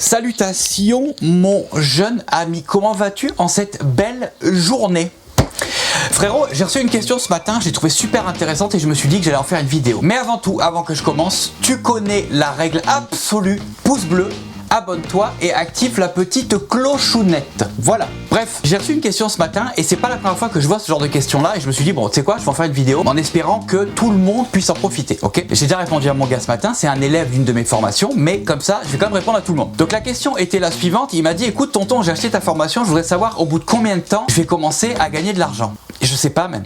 Salutations mon jeune ami, comment vas-tu en cette belle journée? Frérot, j'ai reçu une question ce matin, j'ai trouvé super intéressante et je me suis dit que j'allais en faire une vidéo. Mais avant tout, avant que je commence, tu connais la règle absolue, pouce bleu, abonne-toi et active la petite clochounette. Voilà. Bref, j'ai reçu une question ce matin et c'est pas la première fois que je vois ce genre de question là et je me suis dit bon, tu sais quoi, je vais en faire une vidéo en espérant que tout le monde puisse en profiter, ok? J'ai déjà répondu à mon gars ce matin, c'est un élève d'une de mes formations, mais comme ça, je vais quand même répondre à tout le monde. Donc la question était la suivante, il m'a dit écoute tonton, j'ai acheté ta formation, je voudrais savoir au bout de combien de temps je vais commencer à gagner de l'argent. Et je sais pas même.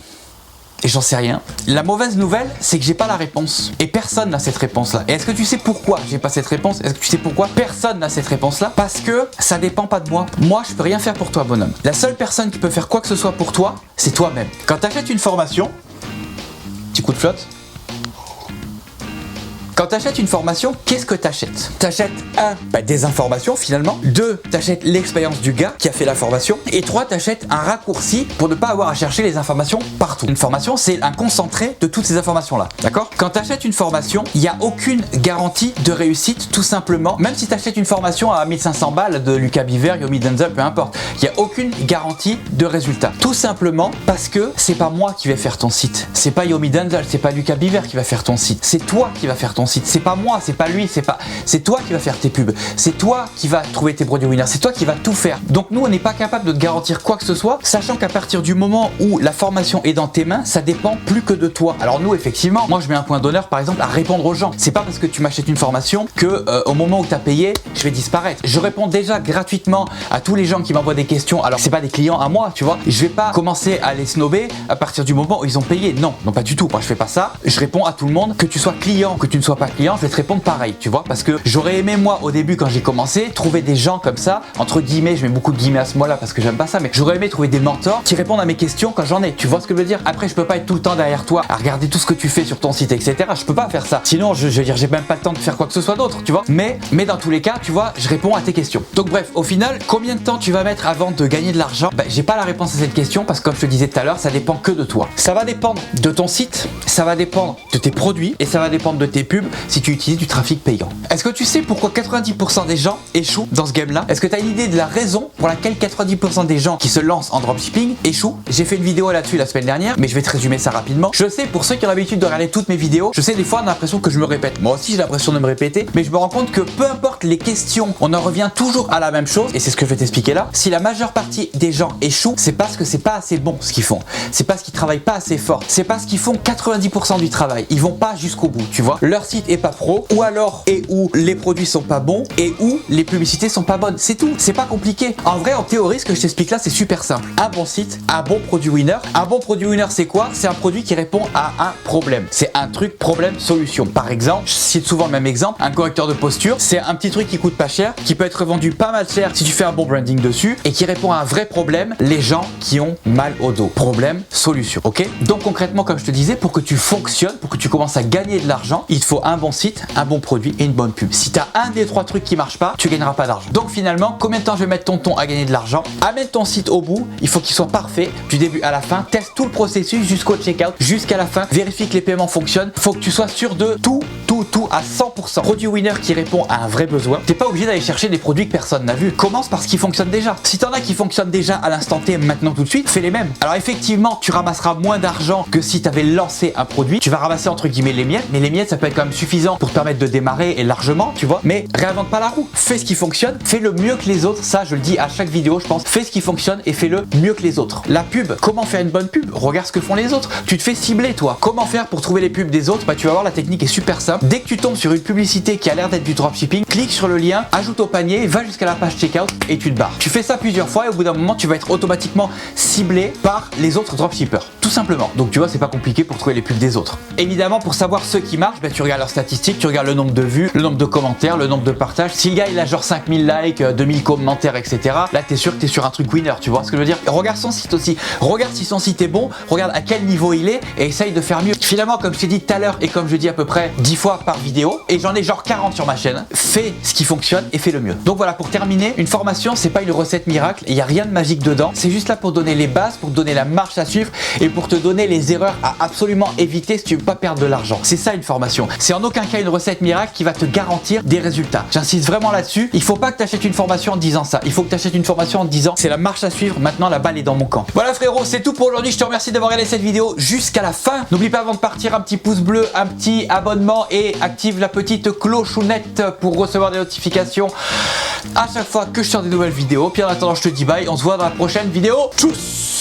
Et j'en sais rien. La mauvaise nouvelle, c'est que j'ai pas la réponse. Et personne n'a cette réponse-là. Et est-ce que tu sais pourquoi j'ai pas cette réponse? Est-ce que tu sais pourquoi personne n'a cette réponse-là? Parce que ça dépend pas de moi. Moi, je peux rien faire pour toi, bonhomme. La seule personne qui peut faire quoi que ce soit pour toi, c'est toi-même. Quand tu achètes une formation, petit coup de flotte. Quand tu achètes une formation, qu'est-ce que tu achètes? Tu achètes des informations finalement. 2, tu achètes l'expérience du gars qui a fait la formation. Et 3, tu achètes un raccourci pour ne pas avoir à chercher les informations partout. Une formation, c'est un concentré de toutes ces informations-là. D'accord? Quand tu achètes une formation, il n'y a aucune garantie de réussite, tout simplement. Même si tu achètes une formation à 1500 balles de Lucas Biver, Yomi Denzel, peu importe, il n'y a aucune garantie de résultat. Tout simplement parce que c'est pas moi qui vais faire ton site. C'est pas Yomi Denzel, c'est pas Lucas Biver qui va faire ton site. C'est toi qui va faire ton site. C'est pas moi, c'est pas lui, c'est toi qui va faire tes pubs, c'est toi qui va trouver tes produits winners, c'est toi qui va tout faire. Donc nous on n'est pas capable de te garantir quoi que ce soit, sachant qu'à partir du moment où la formation est dans tes mains, ça dépend plus que de toi. Alors nous effectivement, moi je mets un point d'honneur par exemple à répondre aux gens. C'est pas parce que tu m'achètes une formation que au moment où tu as payé, je vais disparaître. Je réponds déjà gratuitement à tous les gens qui m'envoient des questions. Alors c'est pas des clients à moi, tu vois. Je vais pas commencer à les snober à partir du moment où ils ont payé. Non, pas du tout. Moi je fais pas ça. Je réponds à tout le monde, que tu sois client, que tu ne sois pas client, je vais te répondre pareil, tu vois, parce que j'aurais aimé moi au début quand j'ai commencé trouver des gens comme ça, entre guillemets, je mets beaucoup de guillemets à ce mot-là parce que j'aime pas ça, mais j'aurais aimé trouver des mentors qui répondent à mes questions quand j'en ai, tu vois ce que je veux dire? Après je peux pas être tout le temps derrière toi à regarder tout ce que tu fais sur ton site, etc. Je peux pas faire ça, sinon je veux dire j'ai même pas le temps de faire quoi que ce soit d'autre, tu vois, mais dans tous les cas, tu vois, je réponds à tes questions. Donc bref, au final, combien de temps tu vas mettre avant de gagner de l'argent? J'ai pas la réponse à cette question parce que comme je te disais tout à l'heure, ça dépend que de toi. Ça va dépendre de ton site, ça va dépendre de tes produits et ça va dépendre de tes pubs si tu utilises du trafic payant. Est-ce que tu sais pourquoi 90% des gens échouent dans ce game là? Est-ce que tu as une idée de la raison pour laquelle 90% des gens qui se lancent en dropshipping échouent? J'ai fait une vidéo là-dessus la semaine dernière, mais je vais te résumer ça rapidement. Je sais, pour ceux qui ont l'habitude de regarder toutes mes vidéos, je sais des fois on a l'impression que je me répète. Moi aussi j'ai l'impression de me répéter, mais je me rends compte que peu importe les questions, on en revient toujours à la même chose et c'est ce que je vais t'expliquer là. Si la majeure partie des gens échouent, c'est parce que c'est pas assez bon ce qu'ils font. C'est parce qu'ils travaillent pas assez fort. C'est parce qu'ils font 90% du travail. Ils vont pas jusqu'au bout, tu vois. Leur site est pas pro, ou alors où les produits sont pas bons et où les publicités sont pas bonnes. C'est tout, c'est pas compliqué. En vrai, en théorie, ce que je t'explique là, c'est super simple. Un bon site, un bon produit winner. Un bon produit winner, c'est quoi? C'est un produit qui répond à un problème. C'est un truc problème-solution. Par exemple, je cite souvent le même exemple, un correcteur de posture, c'est un petit truc qui coûte pas cher, qui peut être vendu pas mal cher si tu fais un bon branding dessus et qui répond à un vrai problème, les gens qui ont mal au dos. Problème, solution, ok? Donc concrètement, comme je te disais, pour que tu fonctionnes, pour que tu commences à gagner de l'argent, il te faut un bon site, un bon produit et une bonne pub. Si tu as un des 3 trucs qui marchent pas, tu gagneras pas d'argent. Donc finalement, combien de temps je vais mettre tonton à gagner de l'argent? Amène ton site au bout, il faut qu'il soit parfait du début à la fin, teste tout le processus jusqu'au checkout, jusqu'à la fin, vérifie que les paiements fonctionnent, faut que tu sois sûr de tout à 100%. Produit winner qui répond à un vrai besoin. T'es pas obligé d'aller chercher des produits que personne n'a vu. Commence par ce qui fonctionne déjà. Si t'en as qui fonctionnent déjà à l'instant T, maintenant tout de suite, fais les mêmes. Alors effectivement, tu ramasseras moins d'argent que si tu avais lancé un produit. Tu vas ramasser entre guillemets les miettes, mais les miettes ça peut être quand même suffisant pour te permettre de démarrer et largement, tu vois. Mais réinvente pas la roue. Fais ce qui fonctionne, fais le mieux que les autres. Ça, je le dis à chaque vidéo, je pense. Fais ce qui fonctionne et fais-le mieux que les autres. La pub, comment faire une bonne pub? Regarde ce que font les autres. Tu te fais cibler, toi. Comment faire pour trouver les pubs des autres? Tu vas voir, la technique est super simple. Dès que tu tombes sur une publicité qui a l'air d'être du dropshipping, clique sur le lien, ajoute au panier, va jusqu'à la page checkout et tu te barres. Tu fais ça plusieurs fois et au bout d'un moment, tu vas être automatiquement ciblé par les autres dropshippers. Tout simplement. Donc tu vois, c'est pas compliqué pour trouver les pubs des autres. Évidemment, pour savoir ceux qui marchent, tu regardes leurs statistiques, tu regardes le nombre de vues, le nombre de commentaires, le nombre de partages. Si le gars il a genre 5000 likes, 2000 commentaires, etc. Là, t'es sûr que t'es sur un truc winner, tu vois ce que je veux dire? Regarde son site aussi. Regarde si son site est bon, regarde à quel niveau il est et essaye de faire mieux. Finalement, comme je t'ai dit tout à l'heure et comme je dis à peu près 10 fois par vidéo, et j'en ai genre 40 sur ma chaîne, fais ce qui fonctionne et fais le mieux. Donc voilà, pour terminer, une formation, c'est pas une recette miracle, il n'y a rien de magique dedans. C'est juste là pour donner les bases, pour donner la marche à suivre et pour pour te donner les erreurs à absolument éviter si tu veux pas perdre de l'argent. C'est ça une formation. C'est en aucun cas une recette miracle qui va te garantir des résultats. J'insiste vraiment là-dessus. Il faut pas que tu achètes une formation en disant ça. Il faut que tu achètes une formation en disant c'est la marche à suivre. Maintenant la balle est dans mon camp. Voilà frérot, c'est tout pour aujourd'hui. Je te remercie d'avoir regardé cette vidéo jusqu'à la fin. N'oublie pas avant de partir un petit pouce bleu, un petit abonnement et active la petite clochonnette pour recevoir des notifications à chaque fois que je sors des nouvelles vidéos. Puis en attendant, je te dis bye. On se voit dans la prochaine vidéo. Tchuss!